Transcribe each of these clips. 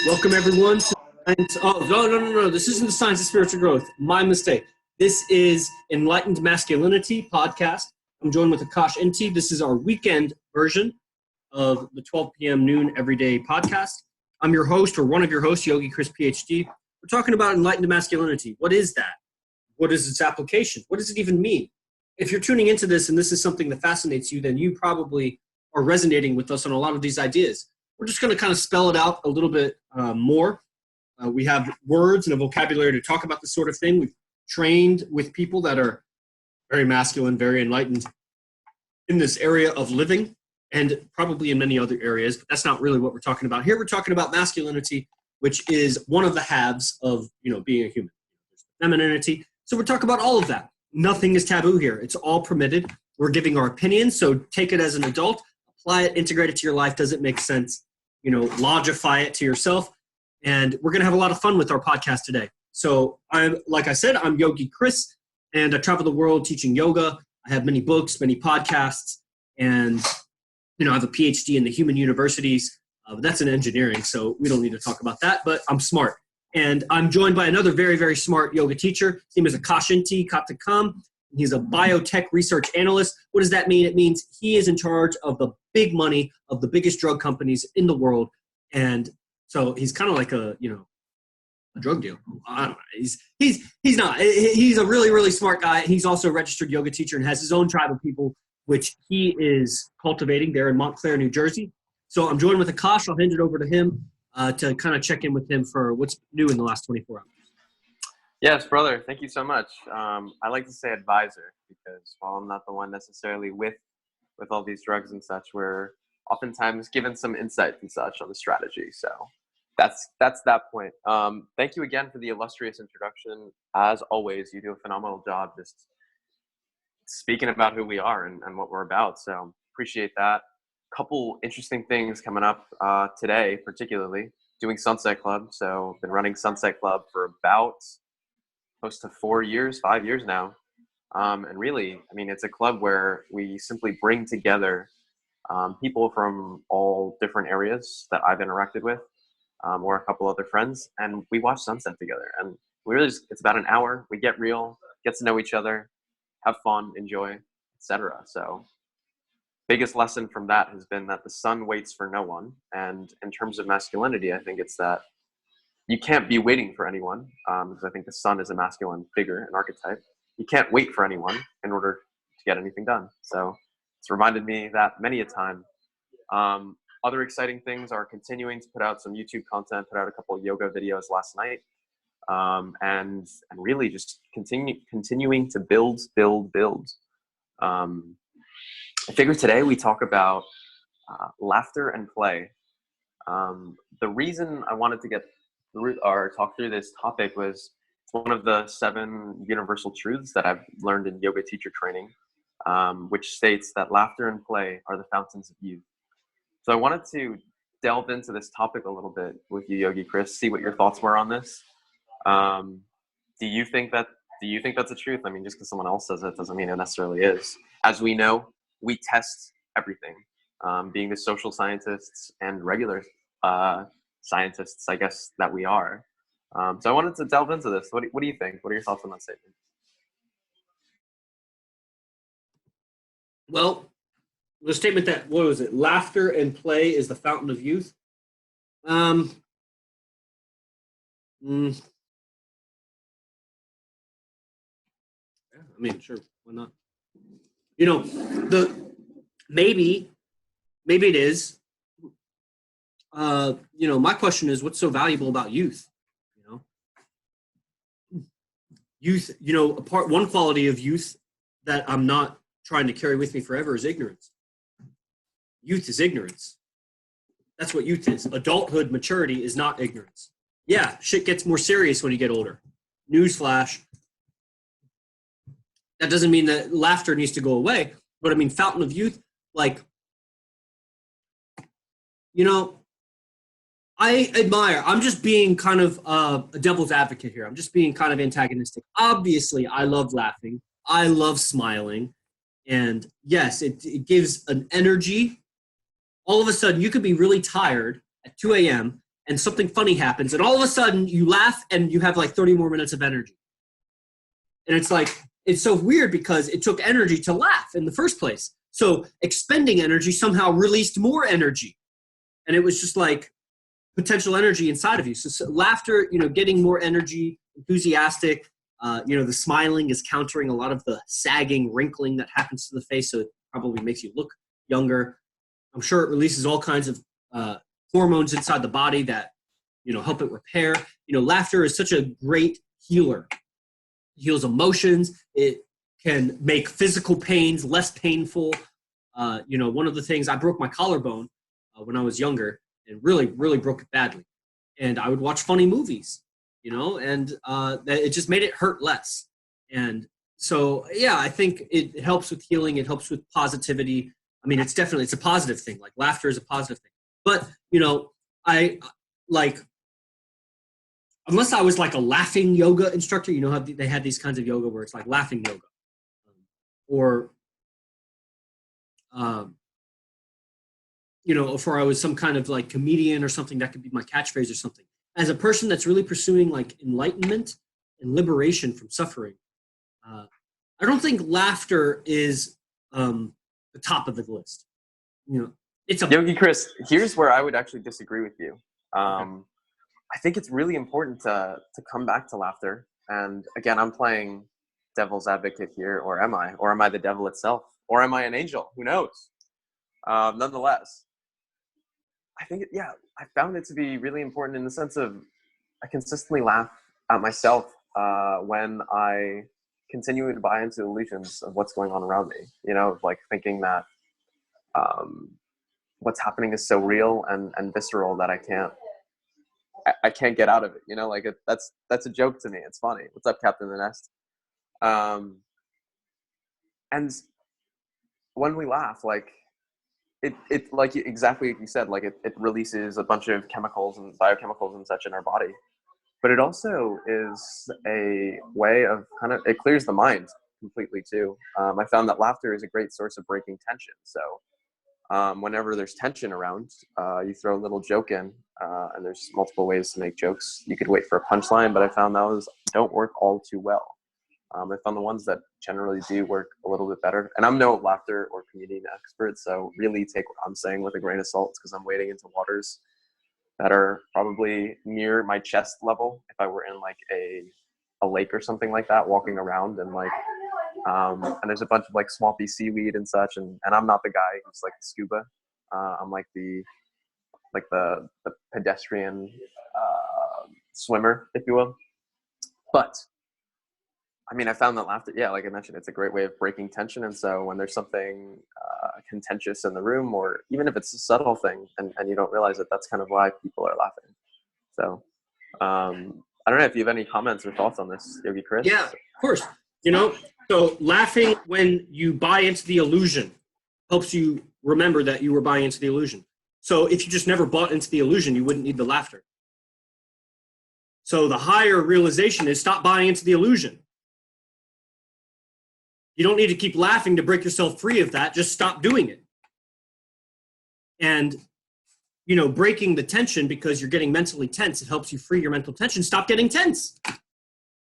Welcome everyone to Science. Oh, no. This isn't the Science of Spiritual Growth. My mistake. This is Enlightened Masculinity podcast. I'm joined with Akash Inti. This is our weekend version of the 12 p.m. noon everyday podcast. I'm your host, or one of your hosts, Yogi Chris, PhD. We're talking about enlightened masculinity. What is that? What is its application? What does it even mean? If you're tuning into this and this is something that fascinates you, then you probably are resonating with us on a lot of these ideas. We're just going to kind of spell it out a little bit more. We have words and a vocabulary to talk about this sort of thing. We've trained with people that are very masculine, very enlightened in this area of living, and probably in many other areas, but that's not really what we're talking about. Here we're talking about masculinity, which is one of the halves of being a human. Femininity. So we're talking about all of that. Nothing is taboo here. It's all permitted. We're giving our opinions, so take it as an adult, apply it, integrate it to your life. Does it make sense? Logify it to yourself. And we're going to have a lot of fun with our podcast today. So like I said, I'm Yogi Chris, and I travel the world teaching yoga. I have many books, many podcasts, and I have a PhD in the human universities. That's in engineering, so we don't need to talk about that, but I'm smart. And I'm joined by another very, very smart yoga teacher. His name is Akash Inti Katakam. He's a biotech research analyst. What does that mean? It means he is in charge of the big money of the biggest drug companies in the world. And so he's kind of like a drug dealer. I don't know. He's not. He's a really, really smart guy. He's also a registered yoga teacher and has his own tribe of people, which he is cultivating there in Montclair, New Jersey. So I'm joined with Akash. I'll hand it over to him to kind of check in with him for what's new in the last 24 hours. Yes, brother. Thank you so much. I like to say advisor because while I'm not the one necessarily with all these drugs and such, we're oftentimes given some insight and such on the strategy. So that's that point. Thank you again for the illustrious introduction. As always, you do a phenomenal job just speaking about who we are and what we're about. So appreciate that. Couple interesting things coming up today, particularly doing Sunset Club. So been running Sunset Club for about close to 5 years now. And really, it's a club where we simply bring together people from all different areas that I've interacted with, or a couple other friends, and we watch sunset together. And it's about an hour. We get real, get to know each other, have fun, enjoy, etc. So biggest lesson from that has been that the sun waits for no one. And in terms of masculinity, I think it's that you can't be waiting for anyone, because I think the sun is a masculine figure, an archetype. You can't wait for anyone in order to get anything done. So it's reminded me that many a time. Other exciting things are continuing to put out some YouTube content, put out a couple of yoga videos last night, and really just continuing to build. I figured today we talk about laughter and play. The reason I wanted to talk through this topic was it's one of the 7 universal truths that I've learned in yoga teacher training, which states that laughter and play are the fountains of youth. So I wanted to delve into this topic a little bit with you, Yogi Chris, see what your thoughts were on this. Do you think that's the truth? Just because someone else says it doesn't mean it necessarily is. As we know, we test everything, being the social scientists and regular scientists, I guess, that we are. So I wanted to delve into this. What do you think? What are your thoughts on that statement? Well, the statement that, what was it? Laughter and play is the fountain of youth. Sure, why not? Maybe it is. My question is, what's so valuable about youth? Youth, one quality of youth that I'm not trying to carry with me forever is ignorance. Youth is ignorance. That's what youth is. Adulthood, maturity is not ignorance. Yeah, shit gets more serious when you get older. Newsflash. That doesn't mean that laughter needs to go away, but fountain of youth, I admire. I'm just being kind of a devil's advocate here. I'm just being kind of antagonistic. Obviously, I love laughing. I love smiling. And yes, it gives an energy. All of a sudden, you could be really tired at 2 a.m. and something funny happens, and all of a sudden you laugh and you have like 30 more minutes of energy. And it's like, it's so weird because it took energy to laugh in the first place. So expending energy somehow released more energy. And it was just like potential energy inside of you. So laughter, getting more energy, enthusiastic, the smiling is countering a lot of the sagging, wrinkling that happens to the face. So it probably makes you look younger. I'm sure it releases all kinds of hormones inside the body that, help it repair. Laughter is such a great healer. It heals emotions. It can make physical pains less painful. One of the things, I broke my collarbone when I was younger and really, really broke it badly. And I would watch funny movies, and it just made it hurt less. And so, yeah, I think it helps with healing. It helps with positivity. I mean, it's a positive thing. Like laughter is a positive thing. But, I like, unless I was like a laughing yoga instructor, how they had these kinds of yoga where it's like laughing yoga. Or, if I was some kind of like comedian or something, that could be my catchphrase or something. As a person that's really pursuing like enlightenment and liberation from suffering, I don't think laughter is the top of the list. It's a Yogi Chris, here's where I would actually disagree with you. I think it's really important to come back to laughter. And again, I'm playing devil's advocate here, or am I? Or am I the devil itself? Or am I an angel? Who knows? Nonetheless, I think, I found it to be really important in the sense of I consistently laugh at myself when I continue to buy into illusions of what's going on around me, like thinking that what's happening is so real and visceral that I can't get out of it, that's a joke to me. It's funny. What's up, Captain the Nest? And when we laugh, like it like exactly like you said, like it releases a bunch of chemicals and biochemicals and such in our body, but it also is a way of it clears the mind completely too. I found that laughter is a great source of breaking tension. So whenever there's tension around, you throw a little joke in, and there's multiple ways to make jokes. You could wait for a punchline, but I found those don't work all too well. I found the ones that generally do work a little bit better. And I'm no laughter or comedian expert, so really take what I'm saying with a grain of salt, because I'm wading into waters that are probably near my chest level if I were in like a lake or something like that, walking around and like and there's a bunch of like swampy seaweed and such, and I'm not the guy who's like scuba. I'm like the pedestrian swimmer, if you will. But I mean, I found that laughter, like I mentioned, it's a great way of breaking tension. And so when there's something contentious in the room, or even if it's a subtle thing and you don't realize it, that's kind of why people are laughing. So I don't know if you have any comments or thoughts on this, Yogi Chris. Yeah, of course. So laughing when you buy into the illusion helps you remember that you were buying into the illusion. So if you just never bought into the illusion, you wouldn't need the laughter. So the higher realization is stop buying into the illusion. You don't need to keep laughing to break yourself free of that. Just stop doing it. And, breaking the tension because you're getting mentally tense, it helps you free your mental tension. Stop getting tense.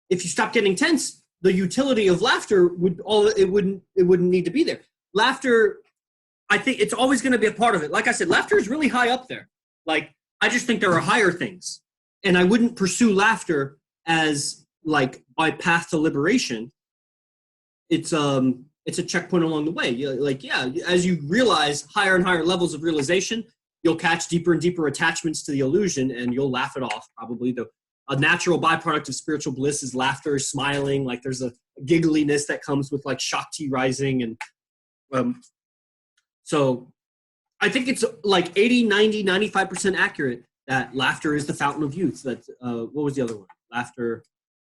If you stop getting tense, the utility of laughter wouldn't need to be there. Laughter, I think it's always going to be a part of it. Like I said, laughter is really high up there. Like, I just think there are higher things. And I wouldn't pursue laughter as like my path to liberation. It's a checkpoint along the way. As you realize higher and higher levels of realization, you'll catch deeper and deeper attachments to the illusion, and you'll laugh it off. Probably a natural byproduct of spiritual bliss is laughter, smiling. Like there's a giggliness that comes with like Shakti rising, and so I think it's like 80, 90, 95% accurate that laughter is the fountain of youth. That what was the other one? Laughter.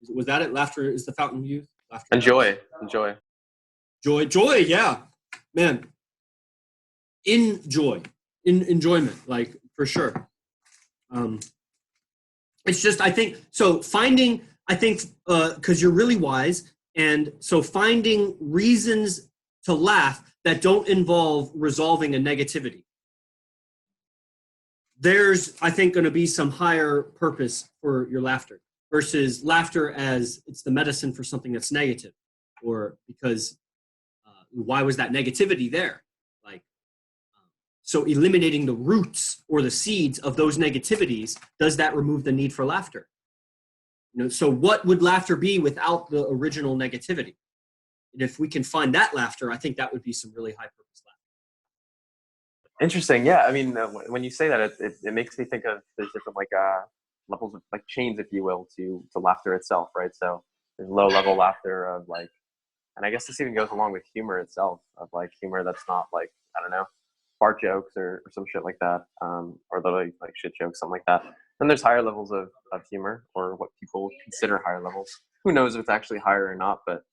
Was that it? Laughter is the fountain of youth. Laughter. And joy. Yeah, man. Enjoyment, like for sure. It's just, I think, so finding, because you're really wise, and so finding reasons to laugh that don't involve resolving a negativity. there's, I think, going to be some higher purpose for your laughter versus laughter as it's the medicine for something that's negative, or because why was that negativity there? Like, so eliminating the roots or the seeds of those negativities, does that remove the need for laughter? So what would laughter be without the original negativity? And if we can find that laughter, I think that would be some really high purpose laughter. Interesting. Yeah. I mean, when you say that, it makes me think of there's different levels of like chains, if you will, to laughter itself, right? So there's low level laughter of like, and I guess this even goes along with humor itself, of like humor that's not like, I don't know, fart jokes or some shit like that, or literally like shit jokes, something like that. Then there's higher levels of humor, or what people consider higher levels. Who knows if it's actually higher or not, but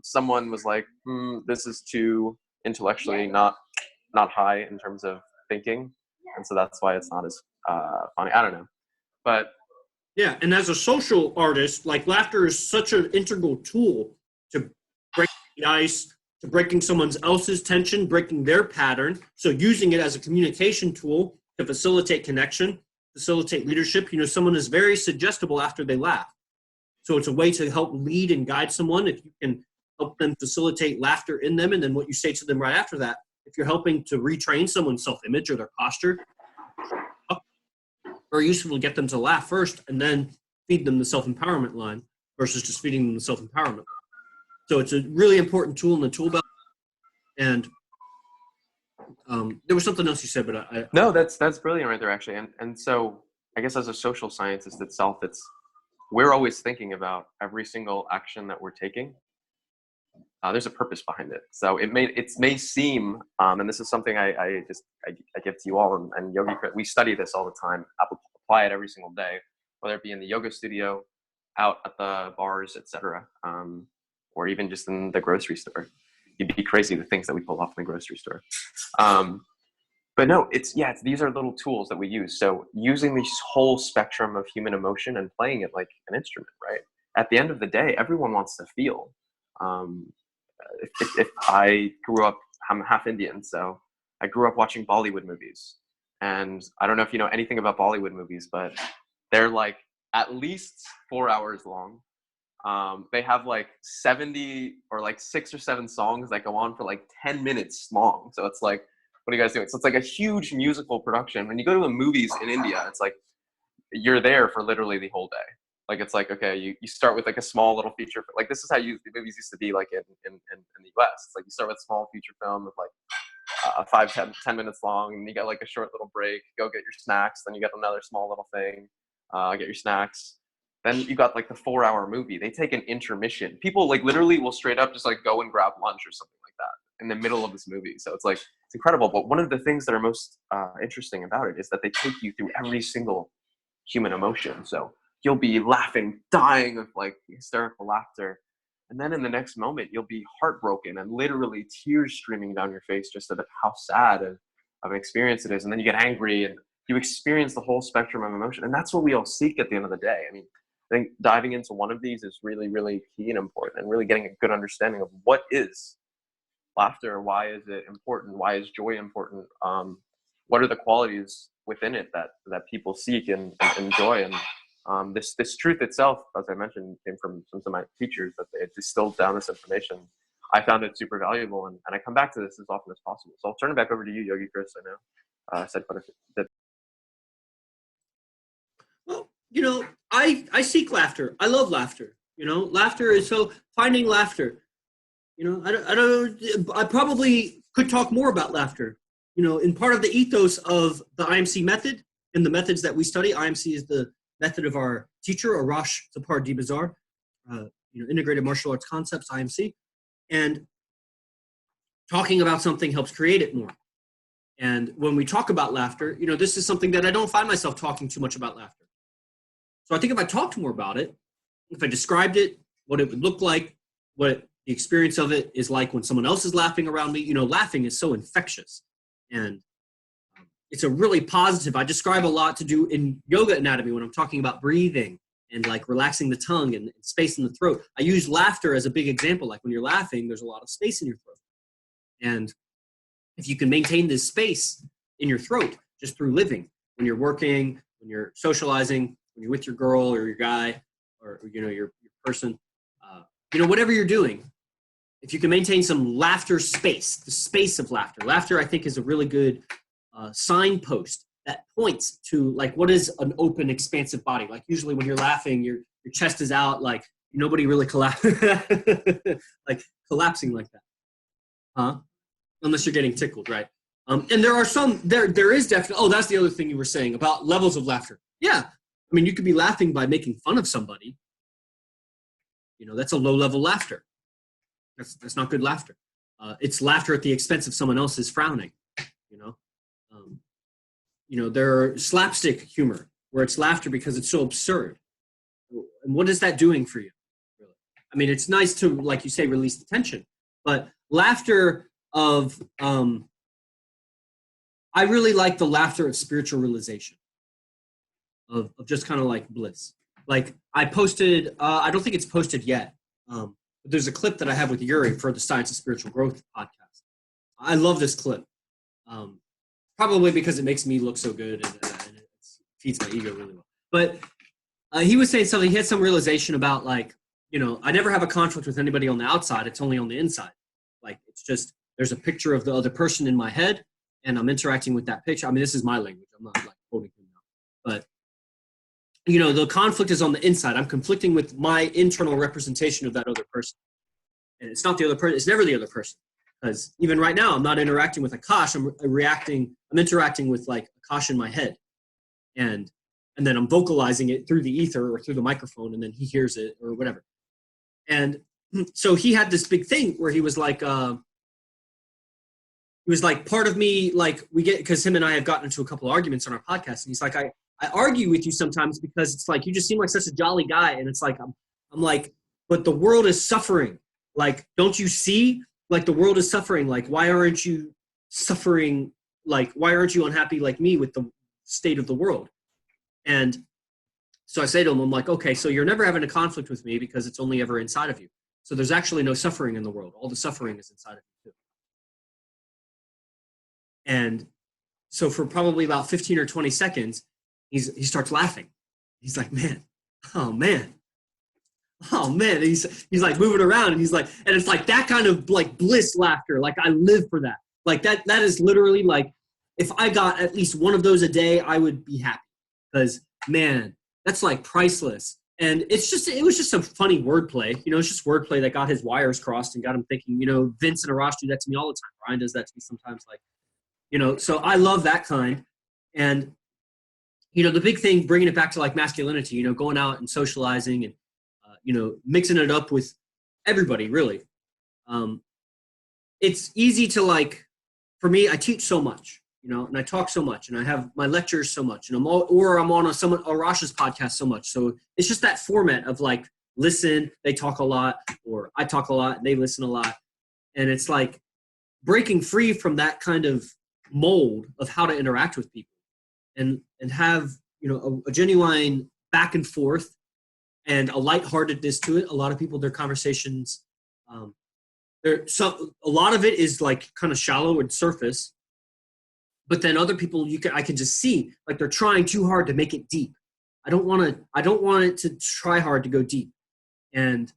someone was like, this is too intellectually not high in terms of thinking, and so that's why it's not as funny. I don't know, but yeah. And as a social artist, like laughter is such an integral tool to break the ice, to breaking someone else's tension, breaking their pattern. So using it as a communication tool to facilitate connection, facilitate leadership. Someone is very suggestible after they laugh. So it's a way to help lead and guide someone if you can help them facilitate laughter in them. And then what you say to them right after that, if you're helping to retrain someone's self-image or their posture, very useful to get them to laugh first and then feed them the self-empowerment line versus just feeding them the self-empowerment line. So it's a really important tool in the tool belt. And there was something else you said, but no, that's brilliant right there, actually. And so I guess as a social scientist itself, we're always thinking about every single action that we're taking. There's a purpose behind it. So it may seem, and this is something I give to you all, and Yogi, we study this all the time, apply it every single day, whether it be in the yoga studio, out at the bars, etc., or even just in the grocery store. You'd be crazy the things that we pull off in the grocery store. But no, these are little tools that we use. So using this whole spectrum of human emotion and playing it like an instrument, right? At the end of the day, everyone wants to feel. If I grew up, I'm half Indian, so I grew up watching Bollywood movies. And I don't know if you know anything about Bollywood movies, but they're like at least 4 hours long. They have like 70 or like 6 or 7 songs that go on for like 10 minutes long. So it's like, what are you guys doing? So it's like a huge musical production. When you go to the movies in India, it's like you're there for literally the whole day. Like it's like, okay, you start with like a small little feature. Like this is how the movies used to be like in the US. It's like you start with a small feature film with like 5-10 minutes long, and you get like a short little break, go get your snacks, then you get another small little thing, get your snacks. Then you got like the 4-hour movie. They take an intermission. People like literally will straight up just like go and grab lunch or something like that in the middle of this movie. So it's like, it's incredible. But one of the things that are most interesting about it is that they take you through every single human emotion. So you'll be laughing, dying of like hysterical laughter. And then in the next moment, you'll be heartbroken and literally tears streaming down your face just at how sad of an experience it is. And then you get angry and you experience the whole spectrum of emotion. And that's what we all seek at the end of the day. I mean, I think diving into one of these is really, really key and important, and really getting a good understanding of what is laughter, why is it important, why is joy important, what are the qualities within it that people seek and enjoy. And this truth itself, as I mentioned, came from some of my teachers, that they distilled down this information. I found it super valuable, and I come back to this as often as possible. So I'll turn it back over to you, Yogi Chris. I know I said quite a bit. Well, I seek laughter. I love laughter. Laughter is so finding laughter. I probably could talk more about laughter. In part of the ethos of the IMC method and the methods that we study, IMC is the method of our teacher, Arash Zapar Dibazar, Integrated Martial Arts Concepts, IMC. And talking about something helps create it more. And when we talk about laughter, this is something that I don't find myself talking too much about laughter. So I think if I talked more about it, if I described it, what it would look like, what the experience of it is like when someone else is laughing around me, laughing is so infectious. And it's a really positive, I describe a lot to do in yoga anatomy when I'm talking about breathing and like relaxing the tongue and space in the throat. I use laughter as a big example. Like when you're laughing, there's a lot of space in your throat. And if you can maintain this space in your throat just through living, when you're working, when you're socializing, when you're with your girl or your guy, or your person, whatever you're doing, if you can maintain some laughter space, the space of laughter. Laughter, I think, is a really good signpost that points to like what is an open, expansive body. Like usually when you're laughing, your chest is out, like nobody really like collapsing like that, huh? Unless you're getting tickled, right? And there are some there is definitely. Oh, that's the other thing you were saying about levels of laughter. Yeah, I mean, you could be laughing by making fun of somebody. That's a low level laughter. That's not good laughter. It's laughter at the expense of someone else's frowning. There are slapstick humor where it's laughter because it's so absurd. And what is that doing for you? Really? I mean, it's nice to, like you say, release the tension, but laughter of, I really like the laughter of spiritual realization, of just kind of like bliss. Like I posted, I don't think it's posted yet. But there's a clip that I have with Yuri for the Science of Spiritual Growth podcast. I love this clip. Probably because it makes me look so good and it feeds my ego really well. But he was saying something, he had some realization about like, I never have a conflict with anybody on the outside. It's only on the inside. Like, it's just, there's a picture of the other person in my head and I'm interacting with that picture. I mean, this is my language. I'm not like quoting him now. But, the conflict is on the inside. I'm conflicting with my internal representation of that other person. And it's not the other person. It's never the other person. Because even right now, I'm not interacting with Akash. I'm interacting with like Akash in my head. And then I'm vocalizing it through the ether or through the microphone, and then he hears it or whatever. And so he had this big thing where he was like part of me, like because him and I have gotten into a couple of arguments on our podcast, and he's like, I argue with you sometimes because it's like, you just seem like such a jolly guy. And it's like, I'm like, but the world is suffering. Like, don't you see? Like, the world is suffering. Like, why aren't you suffering? Like, why aren't you unhappy like me with the state of the world? And so I say to him, I'm like, okay, so you're never having a conflict with me because it's only ever inside of you. So there's actually no suffering in the world. All the suffering is inside of you too. And so for probably about 15 or 20 seconds, he starts laughing. He's like, oh man. And he's like moving around, and he's like, and it's like that kind of like bliss laughter. Like, I live for that. Like that is literally like, if I got at least one of those a day, I would be happy, because man, that's like priceless. And it was just some funny wordplay. It's just wordplay that got his wires crossed and got him thinking, Vince and Arash do that to me all the time. Brian does that to me sometimes. Like, so I love that kind. And, the big thing, bringing it back to like masculinity, going out and socializing and, mixing it up with everybody, really. It's easy to like, for me, I teach so much, and I talk so much, and I have my lectures so much, and I'm on Arash's podcast so much. So it's just that format of like, listen, they talk a lot, or I talk a lot, and they listen a lot. And it's like breaking free from that kind of mold of how to interact with people and have, a genuine back and forth and a lightheartedness to it. A lot of people, their conversations, a lot of it is like kind of shallow and surface, but then other people, I can just see like they're trying too hard to make it deep. I don't want it to try hard to go deep. And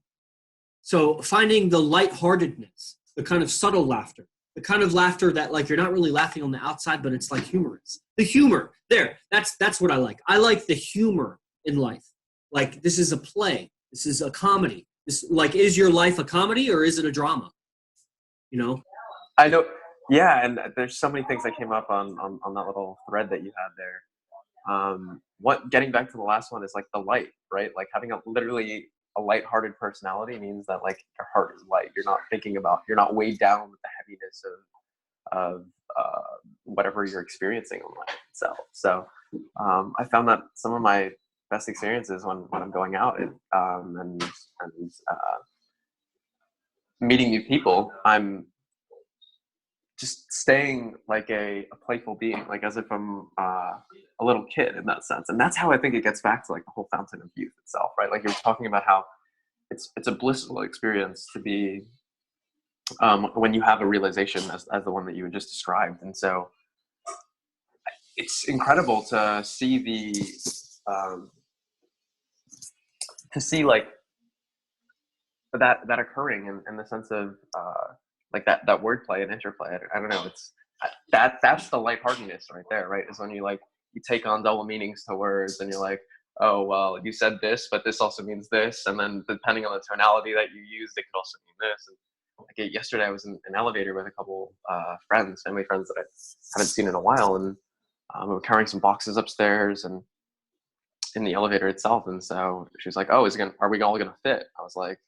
so finding the lightheartedness, the kind of subtle laughter, the kind of laughter that like, you're not really laughing on the outside, but it's like humorous. The humor there, that's what I like. I like the humor in life. Like, this is a play. This is a comedy. This, like, is your life a comedy or is it a drama? I know. Yeah, and there's so many things that came up on that little thread that you had there. Getting back to the last one is like the light, right? Like having literally a lighthearted personality means that like your heart is light. You're not weighed down with the heaviness of whatever you're experiencing in life itself. So I found that some of my best experiences when I'm going out and meeting new people, I'm just staying like a playful being, like as if I'm a little kid in that sense. And that's how I think it gets back to like the whole fountain of youth itself, right? Like you're talking about how it's a blissful experience to be when you have a realization as the one that you had just described. And so it's incredible to see like that occurring in the sense of like that wordplay and interplay. I don't know. It's that's the lightheartedness right there, right? Is when you take on double meanings to words, and you're like, oh well, you said this, but this also means this, and then depending on the tonality that you use, it could also mean this. And like yesterday, I was in an elevator with a couple family friends that I haven't seen in a while, and we were carrying some boxes upstairs and in the elevator itself. And so she was like, "Oh, are we all gonna fit?" I was like,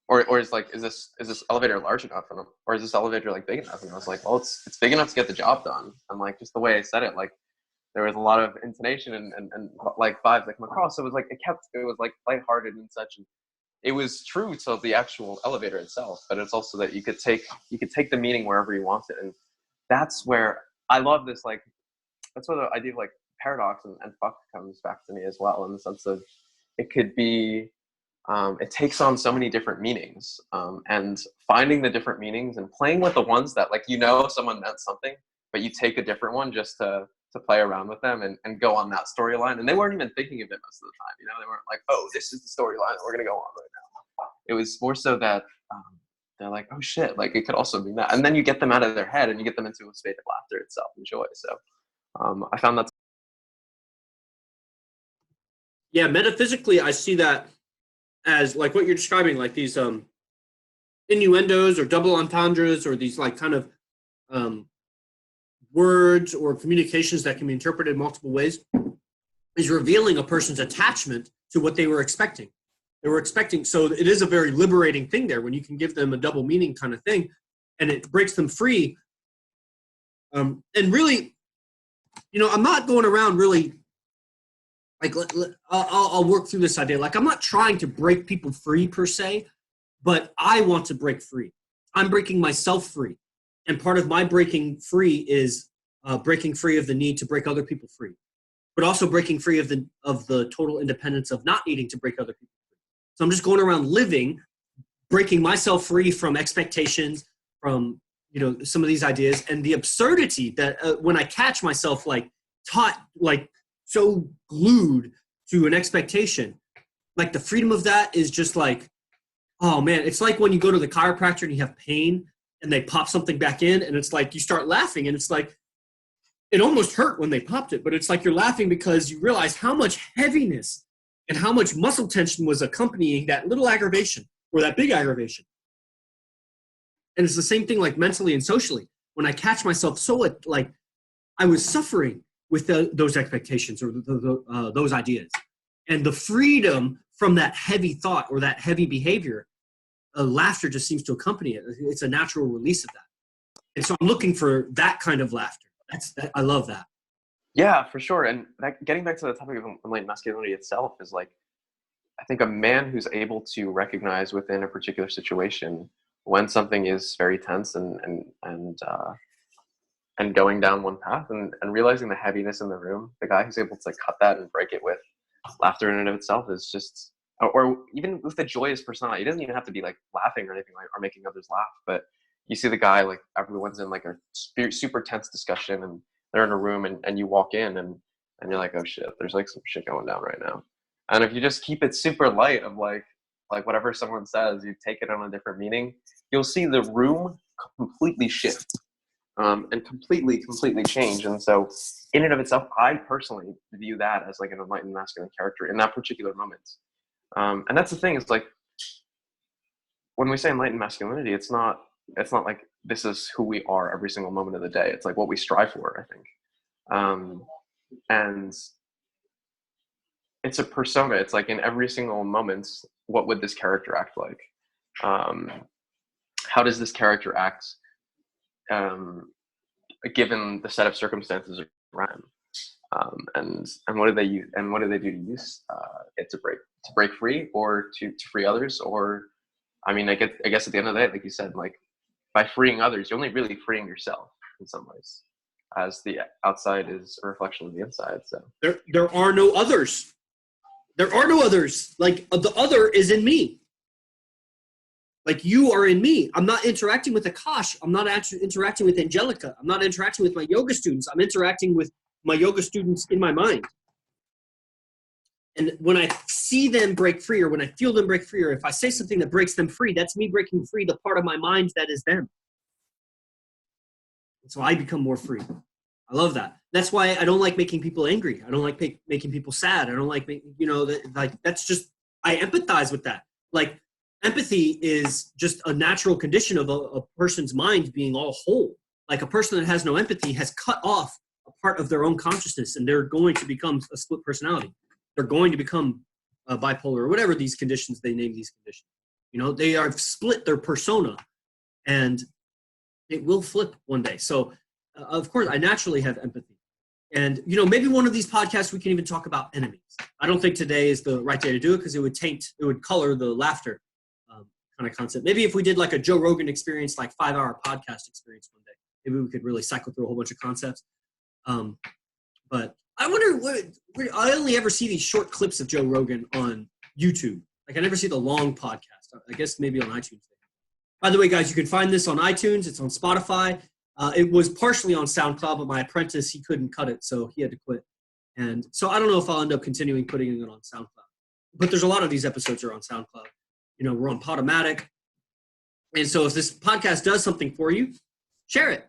or is this elevator large enough, or is this elevator like big enough? And I was like, well, it's big enough to get the job done. And like just the way I said it, like there was a lot of intonation and like vibes that come across. So it was like lighthearted and such. And it was true to the actual elevator itself, but it's also that you could take the meaning wherever you want it. And that's where I love this, like, that's where the idea of like paradox and fuck comes back to me as well, in the sense of it could be, it takes on so many different meanings, and finding the different meanings and playing with the ones that, like, someone meant something, but you take a different one just to play around with them and go on that storyline. And they weren't even thinking of it most of the time, they weren't like, oh, this is the storyline that we're going to go on right now. It was more so that they're like, oh shit, like it could also mean that. And then you get them out of their head and you get them into a state of laughter itself and joy. So I found that. Yeah, metaphysically, I see that as like what you're describing, like these innuendos or double entendres, or these like kind of words or communications that can be interpreted multiple ways, is revealing a person's attachment to what they were expecting. So it is a very liberating thing there when you can give them a double meaning kind of thing, and it breaks them free. And really, I'm not going around really, like, I'll work through this idea. Like, I'm not trying to break people free per se, but I want to break free. I'm breaking myself free. And part of my breaking free is breaking free of the need to break other people free, but also breaking free of the total independence of not needing to break other people free. So I'm just going around living, breaking myself free from expectations, from some of these ideas, and the absurdity that when I catch myself so glued to an expectation, like the freedom of that is just like, oh man, it's like when you go to the chiropractor and you have pain and they pop something back in, and it's like you start laughing, and it's like it almost hurt when they popped it, but it's like you're laughing because you realize how much heaviness and how much muscle tension was accompanying that little aggravation or that big aggravation. And it's the same thing, like mentally and socially. When I catch myself like I was suffering with those expectations or those ideas, and the freedom from that heavy thought or that heavy behavior, laughter just seems to accompany it. It's a natural release of that. And so I'm looking for that kind of laughter. I love that. Yeah, for sure. And getting back to the topic of enlightened masculinity itself is like, I think a man who's able to recognize within a particular situation when something is very tense and going down one path and realizing the heaviness in the room, the guy who's able to cut that and break it with laughter in and of itself is just, or even with the joyous personality. It doesn't even have to be like laughing or anything, like, or making others laugh, but you see the guy, like everyone's in like a super tense discussion and they're in a room and you walk in and you're like, oh shit, there's like some shit going down right now. And if you just keep it super light of like whatever someone says, you take it on a different meaning, you'll see the room completely shift and completely change. And so in and of itself, I personally view that as like an enlightened masculine character in that particular moment. And that's the thing, is like, when we say enlightened masculinity, it's not like this is who we are every single moment of the day. It's like what we strive for, I think. And it's a persona. It's like in every single moment, what would this character act like? How does this character act given the set of circumstances around him? And what do they use? And what do they do to use it to break free, or to free others? Or, I mean, I guess at the end of the day, like you said, like by freeing others, you're only really freeing yourself in some ways, as the outside is a reflection of the inside. So there are no others. There are no others. Like the other is in me. Like you are in me. I'm not interacting with Akash. I'm not actually interacting with Angelica. I'm not interacting with my yoga students. I'm interacting with my yoga students in my mind. And when I see them break free, or when I feel them break free, or if I say something that breaks them free, that's me breaking free the part of my mind that is them. And so I become more free. I love that. That's why I don't like making people angry. I don't like making people sad. I don't like, that's just, I empathize with that. Like, empathy is just a natural condition of a person's mind being all whole. Like a person that has no empathy has cut off a part of their own consciousness, and they're going to become a split personality. They're going to become bipolar, or whatever these conditions they name these conditions. They are split their persona, and it will flip one day. So, of course, I naturally have empathy. And, maybe one of these podcasts we can even talk about enemies. I don't think today is the right day to do it because it would color the laughter kind of concept. Maybe if we did like a Joe Rogan experience, like 5-hour podcast experience one day, maybe we could really cycle through a whole bunch of concepts. But I wonder I only ever see these short clips of Joe Rogan on YouTube. Like I never see the long podcast. I guess maybe on iTunes. By the way, guys, you can find this on iTunes. It's on Spotify. It was partially on SoundCloud, but my apprentice, he couldn't cut it, so he had to quit. And so I don't know if I'll end up continuing putting it on SoundCloud. But there's a lot of these episodes are on SoundCloud. We're on Podomatic. And so if this podcast does something for you, share it.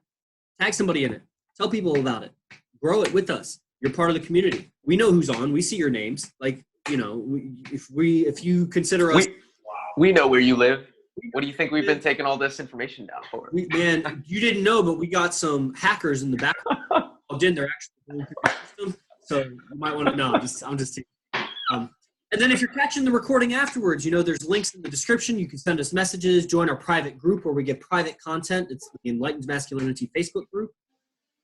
Tag somebody in it. Tell people about it. Grow it with us. You're part of the community. We know who's on. We see your names. Like, if you consider us. We know where you live. What do you think we've been taking all this information down for? Man, you didn't know, but we got some hackers in the back. They're actually system, so you might want to know. I'm just and then if you're catching the recording afterwards, there's links in the description. You can send us messages, join our private group where we get private content. It's the Enlightened Masculinity Facebook group.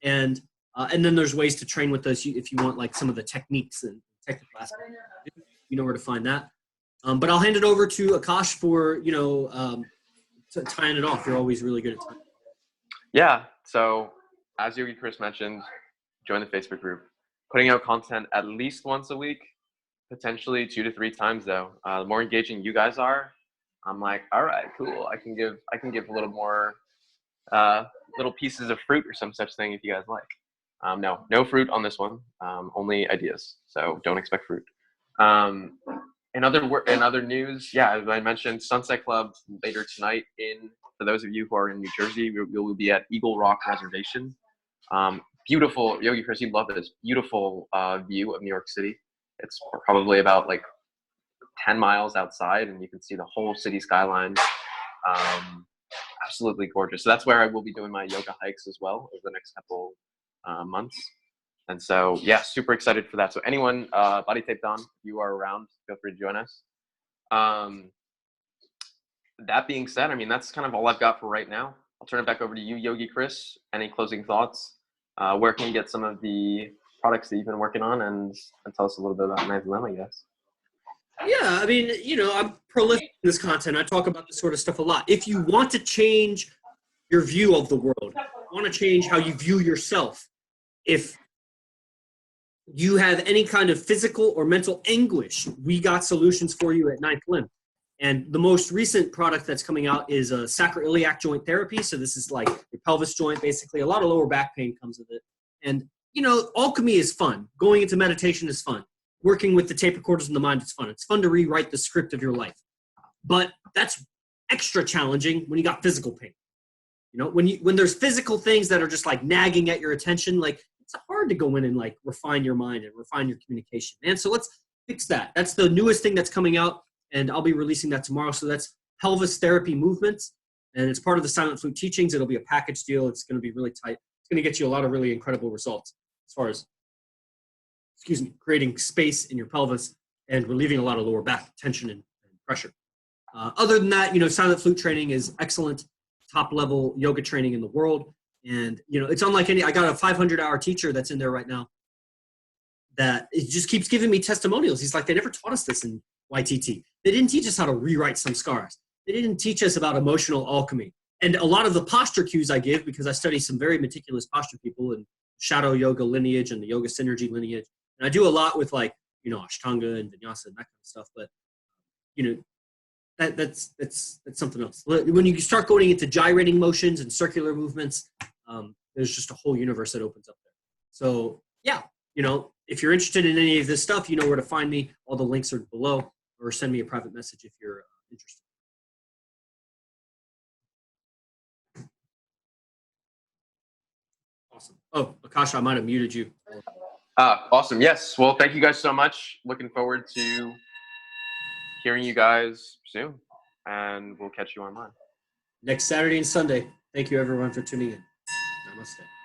And then there's ways to train with us if you want like some of the techniques and technical aspects. You know where to find that. But I'll hand it over to Akash for, tying it off. You're always really good at tying. Yeah. So as Yogi Chris mentioned, join the Facebook group. Putting out content at least once a week, potentially 2 to 3 times though. The more engaging you guys are, I'm like, all right, cool. I can give a little more, little pieces of fruit or some such thing if you guys like. No fruit on this one. Only ideas. So don't expect fruit. In other news, yeah, as I mentioned, Sunset Club later tonight. For those of you who are in New Jersey, we will be at Eagle Rock Reservation. Beautiful, Yogi Chris, you'd love this. Beautiful view of New York City. It's probably about like 10 miles outside, and you can see the whole city skyline. Absolutely gorgeous. So that's where I will be doing my yoga hikes as well over the next couple months. And so, yeah, super excited for that. So anyone, body taped on, if you are around, feel free to join us. That being said, that's kind of all I've got for right now. I'll turn it back over to you, Yogi Chris. Any closing thoughts? Where can you get some of the products that you've been working on and tell us a little bit about Masculinity, I guess? Yeah, I'm prolific in this content. I talk about this sort of stuff a lot. If you want to change your view of the world, want to change how you view yourself, if you have any kind of physical or mental anguish, we got solutions for you at Ninth Limb. And the most recent product that's coming out is a sacroiliac joint therapy. So this is like your pelvis joint, basically. A lot of lower back pain comes with it. And, alchemy is fun. Going into meditation is fun. Working with the tape recorders in the mind is fun. It's fun to rewrite the script of your life. But that's extra challenging when you got physical pain. When there's physical things that are just like nagging at your attention, like it's hard to go in and like refine your mind and refine your communication. And so let's fix that. That's the newest thing that's coming out, and I'll be releasing that tomorrow. So that's pelvis therapy movements, and it's part of the Silent Flute teachings. It'll be a package deal. It's going to be really tight. It's going to get you a lot of really incredible results as far as, creating space in your pelvis and relieving a lot of lower back tension and pressure. Other than that, Silent Flute training is excellent, top level yoga training in the world. And, it's unlike I got a 500-hour teacher that's in there right now that it just keeps giving me testimonials. He's like, they never taught us this in YTT. They didn't teach us how to rewrite some scars. They didn't teach us about emotional alchemy. And a lot of the posture cues I give, because I study some very meticulous posture people and shadow yoga lineage and the yoga synergy lineage. And I do a lot with like, Ashtanga and Vinyasa and that kind of stuff. But, that's something else. When you start going into gyrating motions and circular movements, there's just a whole universe that opens up there. So yeah, if you're interested in any of this stuff, you know where to find me. All the links are below, or send me a private message if you're interested. Awesome. Oh, Akasha, I might have muted you. Awesome. Yes. Well, thank you guys so much. Looking forward to hearing you guys soon, and we'll catch you online Next Saturday and Sunday. Thank you, everyone, for tuning in. Namaste.